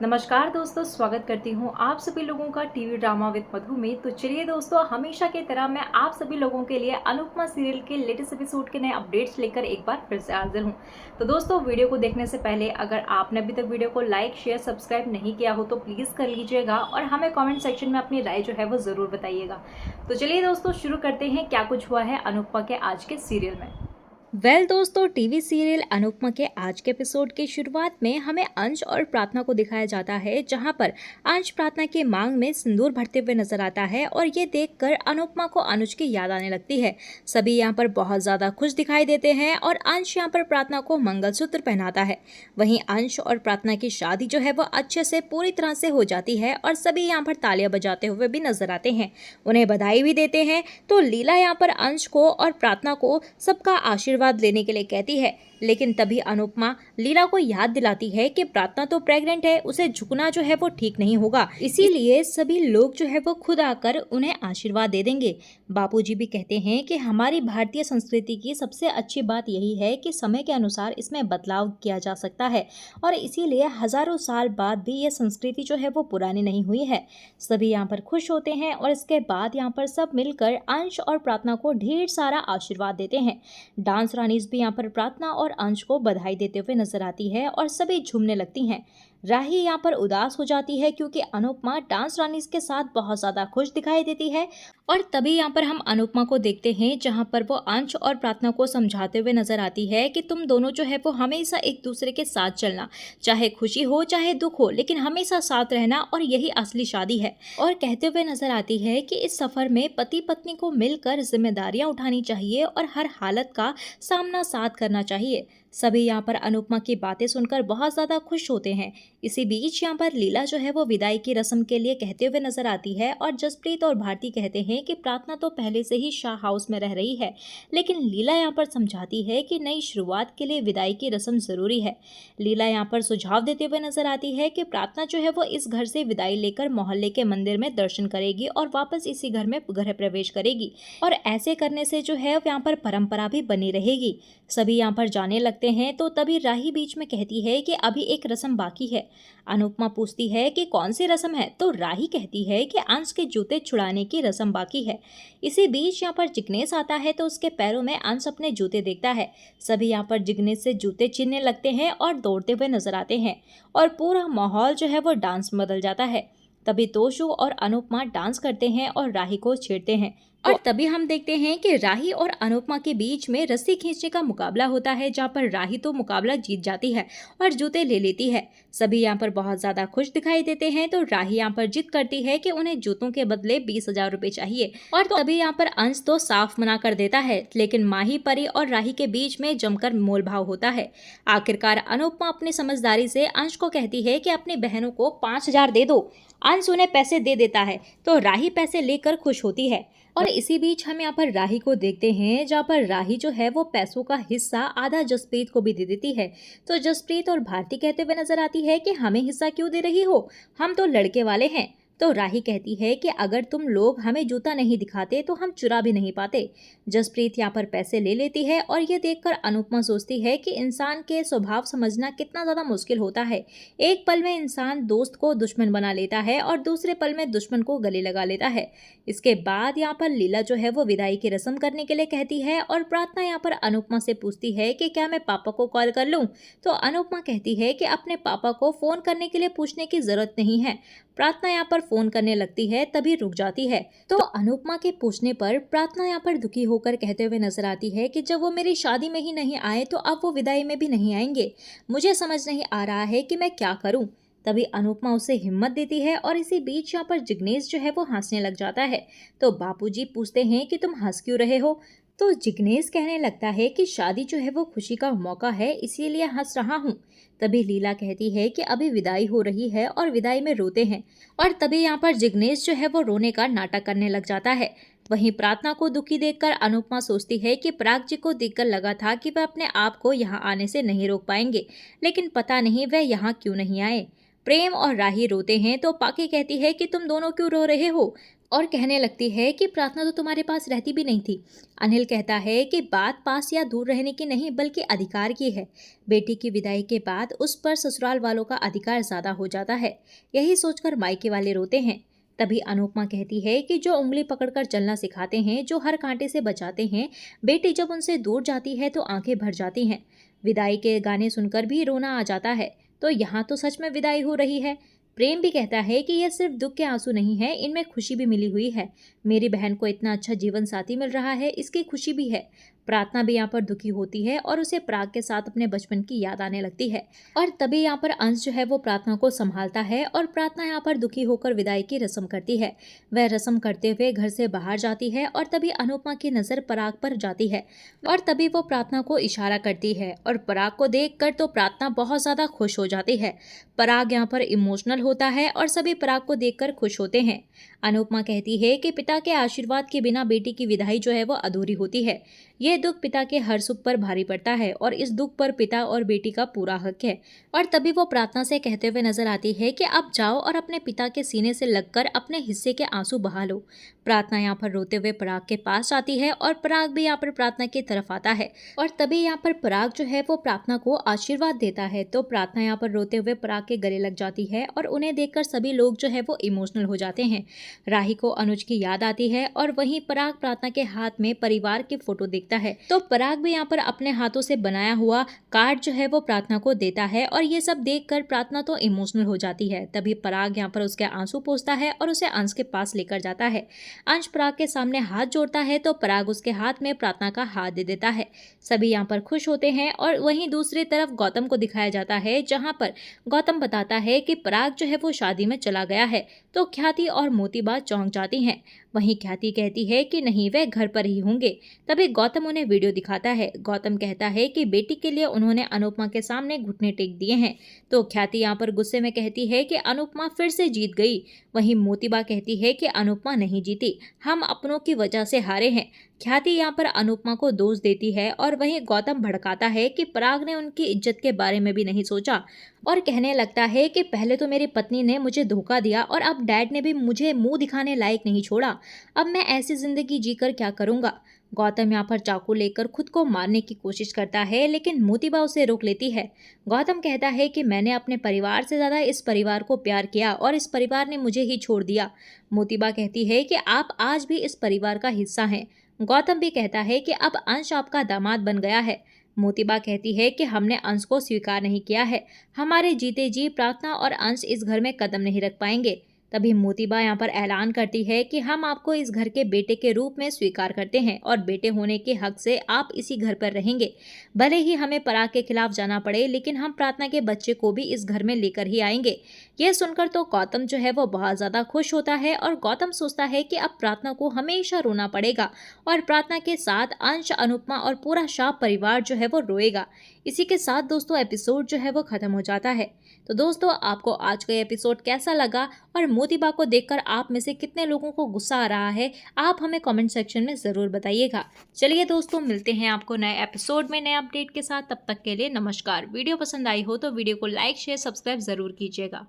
नमस्कार दोस्तों, स्वागत करती हूँ आप सभी लोगों का टीवी ड्रामा विद मधु में। तो चलिए दोस्तों, हमेशा की तरह मैं आप सभी लोगों के लिए अनुपमा सीरियल के लेटेस्ट एपिसोड के नए अपडेट्स लेकर एक बार फिर से हाजिर हूँ। तो दोस्तों, वीडियो को देखने से पहले अगर आपने अभी तक वीडियो को लाइक शेयर सब्सक्राइब नहीं किया हो तो प्लीज़ कर लीजिएगा और हमें कॉमेंट सेक्शन में अपनी राय जो है वो ज़रूर बताइएगा। तो चलिए दोस्तों, शुरू करते हैं क्या कुछ हुआ है अनुपमा के आज के सीरियल में। दोस्तों, टीवी सीरियल अनुपमा के आज के एपिसोड की शुरुआत में हमें अंश और प्रार्थना को दिखाया जाता है, जहां पर अंश प्रार्थना की मांग में सिंदूर भरते हुए नजर आता है और ये देखकर अनुपमा को अनुज की याद आने लगती है। सभी यहां पर बहुत ज्यादा खुश दिखाई देते हैं और अंश यहां पर प्रार्थना को मंगलसूत्र पहनाता है। वहीं अंश और प्रार्थना की शादी जो है वो अच्छे से पूरी तरह से हो जाती है और सभी यहाँ पर तालियां बजाते हुए भी नजर आते हैं, उन्हें बधाई भी देते हैं। तो लीला यहाँ पर अंश को और प्रार्थना को सबका आशीर्वाद लेने के लिए कहती है, लेकिन तभी अनुपमा लीला को याद दिलाती है कि प्रार्थना तो प्रेग्नेंट है, उसे झुकना जो है वो ठीक नहीं होगा, इसीलिए सभी लोग जो है वो खुद आकर उन्हें आशीर्वाद दे देंगे। बापूजी भी कहते हैं कि हमारी भारतीय संस्कृति की सबसे अच्छी बात यही है कि समय के अनुसार इसमें बदलाव किया जा सकता है और इसीलिए हजारों साल बाद भी ये संस्कृति जो है वो पुरानी नहीं हुई है। सभी यहाँ पर खुश होते हैं और इसके बाद यहाँ पर सब मिलकर अंश और प्रार्थना को ढेर सारा आशीर्वाद देते हैं। डांस रानीज भी यहाँ पर प्रार्थना और अंश को बधाई देते हुए नजर आती है और सभी झूमने लगती हैं। राही यहाँ पर उदास हो जाती है क्योंकि अनुपमा डांस रानीज के साथ बहुत ज्यादा खुश दिखाई देती है और तभी यहाँ पर हम अनुपमा को देखते हैं, जहाँ पर वो अंश और प्रार्थना को समझाते हुए नजर आती है कि तुम दोनों जो है वो हमेशा एक दूसरे के साथ चलना, चाहे खुशी हो चाहे दुख हो, लेकिन हमेशा साथ रहना और यही असली शादी है। और कहते हुए नजर आती है कि इस सफर में पति पत्नी को मिलकर जिम्मेदारियां उठानी चाहिए और हर हालत का सामना साथ करना चाहिए। सभी यहाँ पर अनुपमा की बातें सुनकर बहुत ज्यादा खुश होते हैं। इसी बीच यहाँ पर लीला जो है वो विदाई की रस्म के लिए कहते हुए नजर आती है और जसप्रीत और भारती कहते हैं कि प्रार्थना तो पहले से ही शाह हाउस में रह रही है, लेकिन लीला यहाँ पर समझाती है कि नई शुरुआत के लिए विदाई की रस्म जरूरी है। लीला यहाँ पर सुझाव देते हुए नजर आती है कि प्रार्थना जो है वो इस घर से विदाई लेकर मोहल्ले के मंदिर में दर्शन करेगी और वापस इसी घर में गृह प्रवेश करेगी और ऐसे करने से जो है यहाँ पर परंपरा भी बनी रहेगी। सभी यहाँ पर जाने लगते हैं तो तभी राही बीच में कहती है कि अभी एक रस्म बाकी है। अनुपमा पूछती है कि कौन सी रस्म है, तो राही कहती है कि अंश के जूते छुड़ाने की रस्म बाकी है। इसी बीच यहाँ पर जिग्नेश आता है तो उसके पैरों में अंश अपने जूते देखता है। सभी यहाँ पर जिग्नेश से जूते छीनने लगते हैं और दौड़ते हुए नजर आते हैं और पूरा माहौल जो है वो डांस में बदल जाता है। तभी तोशु और अनुपमा डांस करते हैं और राही को छेड़ते हैं और तभी हम देखते हैं कि राही और अनुपमा के बीच में रस्सी खींचने का मुकाबला होता है, जहाँ पर राही तो मुकाबला जीत जाती है और जूते ले लेती है। सभी यहाँ पर बहुत ज्यादा खुश दिखाई देते हैं तो राही यहाँ पर जिद करती है कि उन्हें जूतों के बदले 20,000 रुपए चाहिए और तभी यहाँ पर अंश तो साफ मना कर देता है, लेकिन माही परी और राही के बीच में जमकर मोलभाव होता है। आखिरकार अनुपमा अपनी समझदारी से अंश को कहती है कि अपनी बहनों को 5,000 दे दो। अंश उन्हें पैसे दे देता है तो राही पैसे लेकर खुश होती है और इसी बीच हम यहाँ पर राही को देखते हैं, जहाँ पर राही जो है वो पैसों का हिस्सा आधा जसप्रीत को भी दे देती है। तो जसप्रीत और भारती कहते हुए नजर आती है कि हमें हिस्सा क्यों दे रही हो, हम तो लड़के वाले हैं। तो राही कहती है कि अगर तुम लोग हमें जूता नहीं दिखाते तो हम चुरा भी नहीं पाते। जसप्रीत यहाँ पर पैसे ले लेती है और ये देखकर अनुपमा सोचती है कि इंसान के स्वभाव समझना कितना ज़्यादा मुश्किल होता है। एक पल में इंसान दोस्त को दुश्मन बना लेता है और दूसरे पल में दुश्मन को गले लगा लेता है। इसके बाद यहाँ पर लीला जो है वो विदाई की रस्म करने के लिए कहती है और प्रार्थना यहाँ पर अनुपमा से पूछती है कि क्या मैं पापा को कॉल कर लूँ। तो अनुपमा कहती है कि अपने पापा को फ़ोन करने के लिए पूछने की ज़रूरत नहीं है। प्रार्थना यहाँ पर फोन करने लगती है, तभी रुक जाती है। तो अनुपमा के पूछने पर प्रार्थना यहाँ पर दुखी होकर कहते हुए नजर आती है कि जब वो मेरी शादी में ही नहीं आए तो अब वो विदाई में भी नहीं आएंगे। मुझे समझ नहीं आ रहा है कि मैं क्या करूं। तभी अनुपमा उसे हिम्मत देती है और इसी बीच यहाँ पर जिग्नेश जो है वो हंसने लग जाता है। तो बापूजी पूछते हैं कि तुम हंस क्यों रहे हो। तो जिग्नेश कहने लगता है कि शादी जो है वो खुशी का मौका है, इसीलिए हंस रहा हूँ। तभी लीला कहती है कि अभी विदाई हो रही है और विदाई में रोते हैं और तभी यहाँ पर जिग्नेश जो है वो रोने का नाटक करने लग जाता है। वहीं प्रार्थना को दुखी देखकर अनुपमा सोचती है कि पराग जी को देखकर लगा था कि वह अपने आप को यहाँ आने से नहीं रोक पाएंगे, लेकिन पता नहीं वह यहाँ क्यों नहीं आए। प्रेम और राही रोते हैं तो पाके कहती है कि तुम दोनों क्यों रो रहे हो, और कहने लगती है कि प्रार्थना तो तुम्हारे पास रहती भी नहीं थी। अनिल कहता है कि बात पास या दूर रहने की नहीं बल्कि अधिकार की है। बेटी की विदाई के बाद उस पर ससुराल वालों का अधिकार ज्यादा हो जाता है। यही सोचकर मायके वाले रोते हैं। तभी अनुपमा कहती है कि जो उंगली पकड़कर चलना सिखाते हैं, जो हर कांटे से बचाते हैं, बेटी जब उनसे दूर जाती है तो आंखें भर जाती हैं। विदाई के गाने सुनकर भी रोना आ जाता है। तो यहाँ तो सच में विदाई हो रही है। प्रेम भी कहता है कि यह सिर्फ दुख के आंसू नहीं है, इनमें खुशी भी मिली हुई है। मेरी बहन को इतना अच्छा जीवन साथी मिल रहा है, इसकी खुशी भी है। प्रार्थना भी यहाँ पर दुखी होती है और उसे पराग के साथ अपने बचपन की याद आने लगती है। और तभी यहाँ पर अंश जो है वो प्रार्थना को संभालता है और प्रार्थना यहाँ पर दुखी होकर विदाई की रस्म करती है। वह रस्म करते हुए घर से बाहर जाती है और तभी अनुपमा की नजर पराग पर जाती है और तभी वो प्रार्थना को इशारा करती है और पराग को देखकर तो प्रार्थना बहुत ज्यादा खुश हो जाती है। पराग यहाँ पर इमोशनल होता है और सभी पराग को देखकर खुश होते हैं। अनुपमा कहती है कि पिता के आशीर्वाद के बिना बेटी की विदाई जो है वो अधूरी होती है। ये दुख पिता के हर सुख पर भारी पड़ता है और इस दुख पर पिता और बेटी का पूरा हक है। और तभी वो प्रार्थना से कहते हुए नजर आती है कि अब जाओ और अपने पिता के सीने से लगकर अपने हिस्से के आंसू बहा लो। प्रार्थना यहाँ पर रोते हुए पराग के पास आती है और पराग भी यहाँ पर प्रार्थना की तरफ आता है और तभी यहाँ पर पराग जो है वो प्रार्थना को आशीर्वाद देता है। तो प्रार्थना यहाँ पर रोते हुए पराग के गले लग जाती है और उन्हें देखकर सभी लोग जो है वो इमोशनल हो जाते हैं। राही को अनुज की याद आती है और वहीं पराग प्रार्थना के हाथ में परिवार की फोटो देखता है। तो पराग भी यहाँ पर अपने हाथों से बनाया हुआ कार्ड जो है वो प्रार्थना को देता है और ये सब देखकर प्रार्थना तो इमोशनल हो जाती है। तभी पराग यहाँ पर उसके आंसू पोंछता है और उसे अंश के पास लेकर जाता है। अंश पराग के सामने हाथ जोड़ता है तो पराग उसके हाथ में प्रार्थना का हाथ दे देता है। सभी यहाँ पर खुश होते हैं और वहीं दूसरी तरफ गौतम को दिखाया जाता है, जहाँ पर गौतम बताता है कि पराग जो है वो शादी में चला गया है। तो ख्याति और मोतीबा चौंक जाती हैं। वहीं ख्याति कहती है कि नहीं, वे घर पर ही होंगे। तभी गौतम उन्हें वीडियो दिखाता है। गौतम कहता है कि बेटी के लिए उन्होंने अनुपमा के सामने घुटने टेक दिए हैं। तो ख्याति यहाँ पर गुस्से में कहती है कि अनुपमा फिर से जीत गई। वहीं मोतीबा कहती है कि अनुपमा नहीं जीती, हम अपनों की वजह से हारे हैं। ख्याति यहाँ पर अनुपमा को दोष देती है और वहीं गौतम भड़काता है कि पराग ने उनकी इज्जत के बारे में भी नहीं सोचा और कहने लगता है कि पहले तो मेरी पत्नी ने मुझे धोखा दिया और अब डैड ने भी मुझे मुंह दिखाने लायक नहीं छोड़ा। अब मैं ऐसी जिंदगी जीकर क्या करूंगा। गौतम यहाँ पर चाकू लेकर खुद को मारने की कोशिश करता है, लेकिन मोतीबा उसे रोक लेती है। गौतम कहता है कि मैंने अपने परिवार से ज्यादा इस परिवार को प्यार किया और इस परिवार ने मुझे ही छोड़ दिया। मोतीबा कहती है कि आप आज भी इस परिवार का हिस्सा हैं। गौतम भी कहता है कि अब अंश आपका दामाद बन गया है। मोतीबा कहती है कि हमने अंश को स्वीकार नहीं किया है, हमारे जीते जी प्रार्थना और अंश इस घर में कदम नहीं रख पाएंगे। तभी मोतीबा यहाँ पर ऐलान करती है कि हम आपको इस घर के बेटे के रूप में स्वीकार करते हैं और बेटे होने के हक से आप इसी घर पर रहेंगे। भले ही हमें पराग के खिलाफ जाना पड़े, लेकिन हम प्रार्थना के बच्चे को भी इस घर में लेकर ही आएंगे। यह सुनकर तो गौतम जो है वो बहुत ज्यादा खुश होता है और गौतम सोचता है कि अब प्रार्थना को हमेशा रोना पड़ेगा और प्रार्थना के साथ अंश, अनुपमा और पूरा शाह परिवार जो है वो रोएगा। इसी के साथ दोस्तों एपिसोड जो है वो खत्म हो जाता है। तो दोस्तों आपको आज का एपिसोड कैसा लगा और मोतीबा को देखकर आप में से कितने लोगों को गुस्सा आ रहा है, आप हमें कमेंट सेक्शन में ज़रूर बताइएगा। चलिए दोस्तों, मिलते हैं आपको नए एपिसोड में नए अपडेट के साथ। तब तक के लिए नमस्कार। वीडियो पसंद आई हो तो वीडियो को लाइक, शेयर, सब्सक्राइब ज़रूर कीजिएगा।